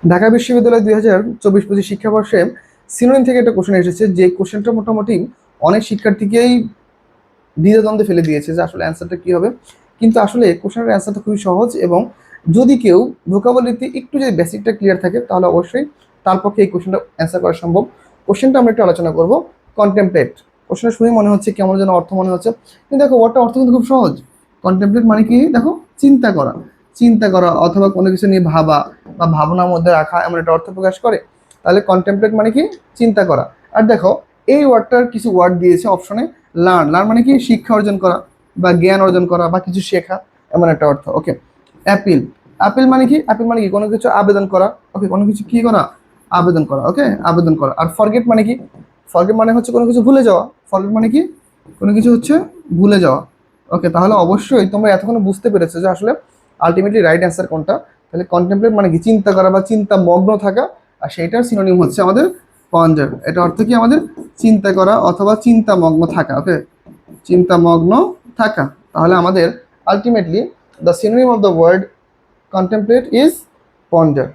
ঢাকা বিশ্ববিদ্যালয় 2024-25 শিক্ষাবর্ষে সিনোনিম থেকে একটা কোশ্চেন এসেছে, যে কোশ্চেনটা মোটামুটি অনেক শিক্ষার্থীকেই দ্বিধাদ্বন্দ্বে ফেলে দিয়েছে যে আসলে অ্যান্সারটা কী হবে। কিন্তু আসলে কোশ্চেনের অ্যান্সারটা খুবই সহজ, এবং যদি কেউ ভোকাবুলারিতে একটু যদি বেসিকটা ক্লিয়ার থাকে তাহলে অবশ্যই তার পক্ষে এই কোশ্চেনটা অ্যান্সার করা সম্ভব। কোশ্চেনটা আমরা একটু আলোচনা করব। কন্টেমপ্লেট, কোশ্চেনটা শুনে মনে হচ্ছে কেমন যেন অর্থ মনে হচ্ছে, কিন্তু দেখো ওয়ার্ডটা অর্থ কিন্তু খুব সহজ। কন্টেমপ্লেট মানে কি দেখো, চিন্তা করা। চিন্তা করা অথবা কোনো কিছু নিয়ে ভাবা বা ভাবনার মধ্যে রাখা, এমন একটা অর্থ প্রকাশ করে। তাহলে কন্টেমপ্লেট মানে কি চিন্তা করা। আর দেখো এই ওয়ার্ডটার কিছু ওয়ার্ড দিয়েছে অপশনে। লার্ন, লার্ন মানে কি শিক্ষা অর্জন করা বা জ্ঞান অর্জন করা বা কিছু শেখা, এমন একটা অর্থ। ওকে। অ্যাপিল, অ্যাপিল মানে কি, অ্যাপিল মানে কি কোনো কিছু আবেদন করা। ওকে, কোনো কিছু কি করা, আবেদন করা। ওকে, আবেদন করা। আর ফরগেট মানে কি, ফরগেট মানে হচ্ছে কোনো কিছু ভুলে যাওয়া। ফরগেট মানে কি কোনো কিছু হচ্ছে ভুলে যাওয়া। ওকে, তাহলে অবশ্যই তোমরা এতক্ষণ বুঝতে পেরেছো যে আসলে আলটিমেটলি রাইট অ্যান্সার কোনটা। তাহলে কন্টেমপ্লেট মানে কি চিন্তা করা বা চিন্তা মগ্ন থাকা, আর সেইটার সিনোনিম হচ্ছে আমাদের পন্ডার। এটা অর্থ কি আমাদের চিন্তা করা অথবা চিন্তা মগ্ন থাকা। ওকে, চিন্তা মগ্ন থাকা। তাহলে আমাদের ultimately the synonym of the word contemplate is ponder.